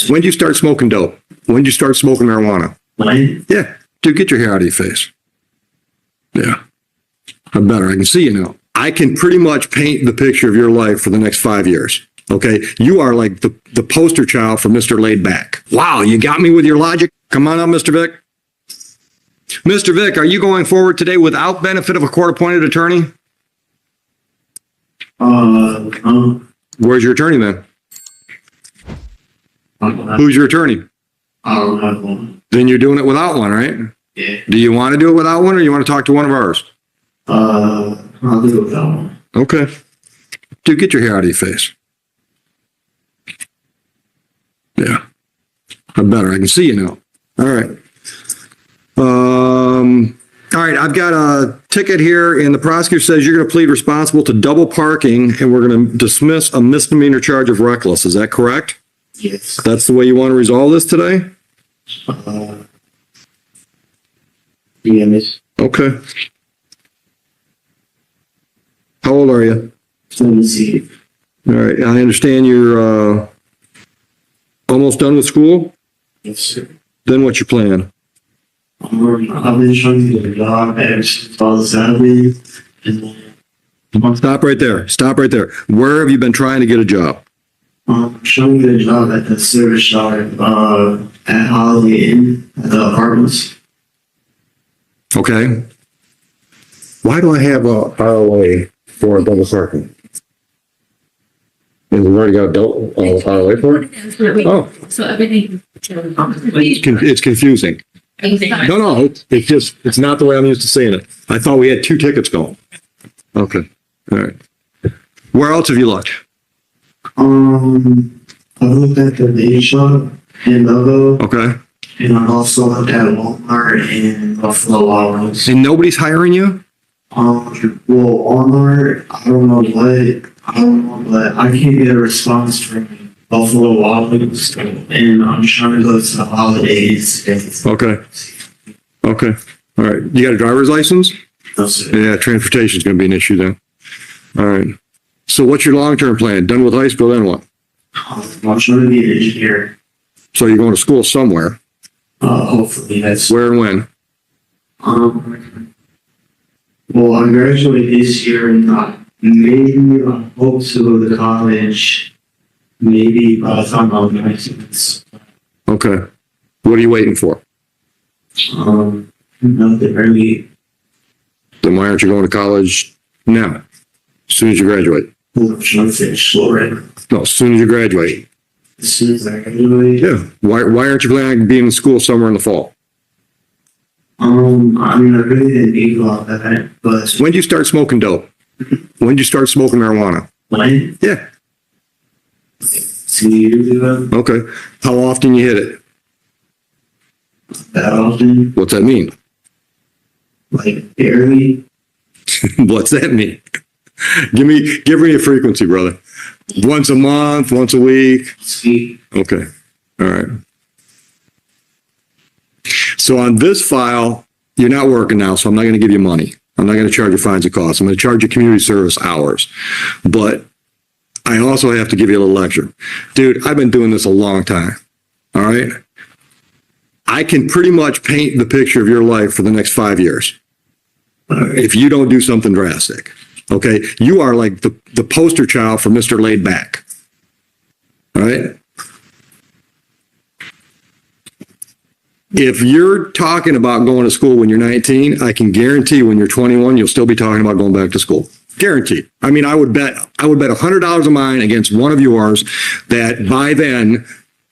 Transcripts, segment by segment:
When did you start smoking dope? When did you start smoking marijuana? When? Yeah. Dude, get your hair out of your face. Yeah. I'm better. I can see you now. I can pretty much paint the picture of your life for the next 5 years. Okay. You are like the poster child for Mr. Laid Back. Wow. You got me with your logic. Come on up, Mr. Vick. Mr. Vick, are you going forward today without benefit of a court-appointed attorney? Where's your attorney then? Who's your attorney? I don't have one. Then you're doing it without one, right? Yeah. Do you want to do it without one, or you want to talk to one of ours? I'll do it without one. Okay. Dude, get your hair out of your face. Yeah. I'm better. I can see you now. All right. All right. I've got a ticket here, and the prosecutor says you're going to plead responsible to double parking, and we're going to dismiss a misdemeanor charge of reckless. Is that correct? Yes. That's the way you want to resolve this today? Yeah, miss. Okay. How old are you? 17. All right. I understand you're almost done with school. Yes, sir. Then what's your plan? I've been trying to get a job ever since I was 7. Stop right there. Stop right there. Where have you been trying to get a job? I'm trying to get a job at the service yard at Holiday Inn at the apartments. Okay. Why do I have a ROA for a double parking? And we've already got a double ROA for it? Oh, So everything. it's confusing. No, it's not the way I'm used to saying it. I thought we had 2 tickets going. Okay. All right. Where else have you looked? I looked at the day shop in Logo, Okay. and I also looked at Walmart and Buffalo Wild Wings. And nobody's hiring you? Well, Walmart, I don't know, but I can't get a response from Buffalo Wild Wings, and I'm trying to go to the holidays. Okay. Okay. All right. You got a driver's license? Yeah, transportation is going to be an issue then. All right. So what's your long-term plan? Done with high school, then what? I'm trying to be an engineer. So you're going to school somewhere. Hopefully that's. Where and when? Well, I graduate this year, and maybe I hope to go to college. Maybe by the time I'm 19. Okay. What are you waiting for? Nothing really. Then why aren't you going to college now? As soon as you graduate. I'm trying to finish school right now. No, as soon as you graduate. As soon as I graduate. Yeah. Why aren't you planning on being in school somewhere in the fall? I mean, I really didn't think about that, but When did you start smoking dope? When did you start smoking marijuana? when? Yeah. 2 years ago, Okay. How often you hit it? that often, What's that mean? like barely. What's that mean? Give me a frequency, brother. Once a month, once a week. Speak. Okay. All right. So on this file, you're not working now, so I'm not going to give you money. I'm not going to charge you fines and costs. I'm going to charge you community service hours. But I also have to give you a little lecture. Dude, I've been doing this a long time. All right. I can pretty much paint the picture of your life for the next 5 years. If you don't do something drastic. Okay. You are like the poster child for Mr. Laid Back. All right. If you're talking about going to school when you're 19, I can guarantee when you're 21, you'll still be talking about going back to school. Guaranteed. I mean, I would bet $100 of mine against one of yours that by then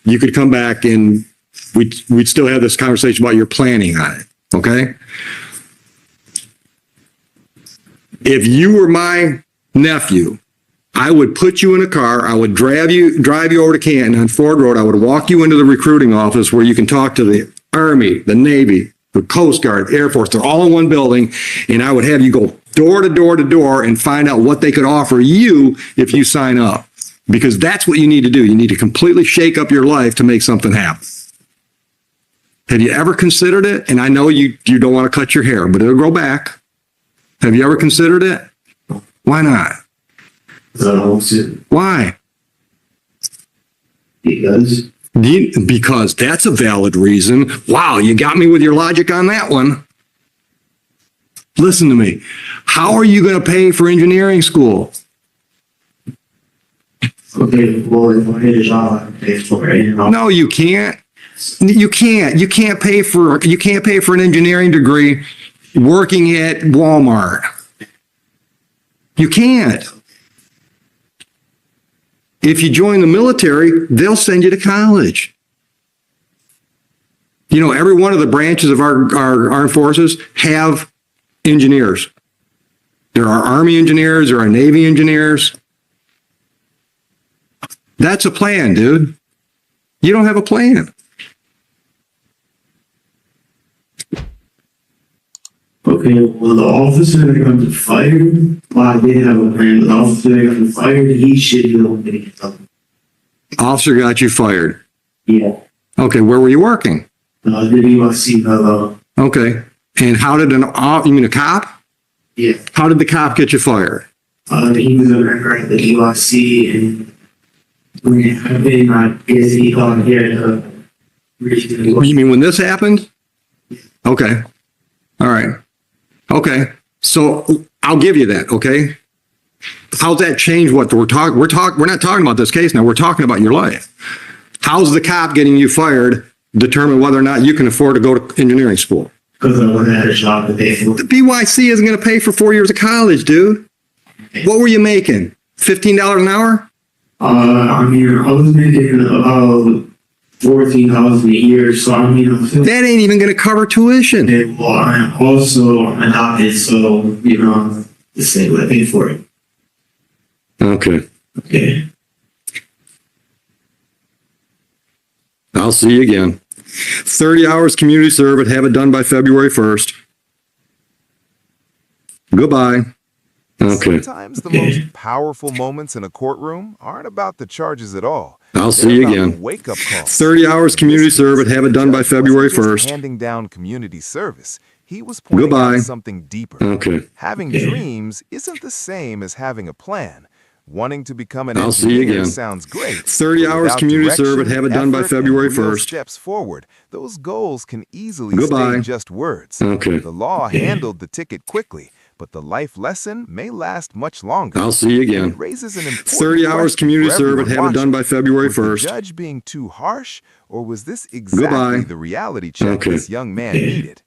you could come back and we'd still have this conversation about your planning on it. Okay. If you were my nephew, I would put you in a car. I would drive you over to Canton on Ford Road. I would walk you into the recruiting office where you can talk to the Army, the Navy, the Coast Guard, Air Force. They're all in one building. And I would have you go door to door to door and find out what they could offer you if you sign up. Because that's what you need to do. You need to completely shake up your life to make something happen. Have you ever considered it? And I know you don't want to cut your hair, but it'll grow back. Have you ever considered it? Why not? I don't want to. Why? Because Because that's a valid reason. Wow, you got me with your logic on that one. Listen to me. How are you going to pay for engineering school? Okay, well, if I get a job, I can pay for it. You know? No, you can't. You can't. You can't pay for an engineering degree working at Walmart. You can't. If you join the military, they'll send you to college. You know, every one of the branches of our armed forces have engineers. There are Army engineers, there are Navy engineers. That's a plan, dude. You don't have a plan. Okay, well, the officer that got fired, well, I did have a plan, but the officer that got fired, he should be able to get something. Officer got you fired. Yeah. Okay, where were you working? The USC fellow. Okay, and how did you mean a cop? Yeah. How did the cop get you fired? He was a member at the USC, and when I've been, I guess he got here to You mean when this happened? Okay. All right. Okay. So I'll give you that. Okay. How's that change what we're talking? We're not talking about this case now. We're talking about your life. How's the cop getting you fired determine whether or not you can afford to go to engineering school? Because I wasn't at a job to pay for. The BYC isn't going to pay for 4 years of college, dude. What were you making? $15 an hour? I mean, I was making about 14,000 a year, so I mean, I'm feeling. That ain't even going to cover tuition. Okay, well, I'm also adopted, so you know, the state would pay for it. Okay. Okay. I'll see you again. 30 hours community service. Have it done by February 1st. Goodbye. Okay. Sometimes the most powerful moments in a courtroom aren't about the charges at all. I'll see you again. Wake-up call. 30 hours community service. Have it done by February 1st. Handing down community service. He was pointing Goodbye. out something deeper. Okay. Having dreams isn't the same as having a plan. Wanting to become an I'll see you engineer again. sounds great. 30 but hours without community direction, service. Have it done by effort, and February real 1st. steps forward, those goals can easily Goodbye. stay just words. Okay. The law handled the ticket quickly, but the life lesson may last much longer. I'll see you It again. raises an important 30 hours question community for service. everyone Have it done by watching. February Was the 1st. judge being too harsh, or was this exactly Goodbye. the reality check Okay. this young man needed?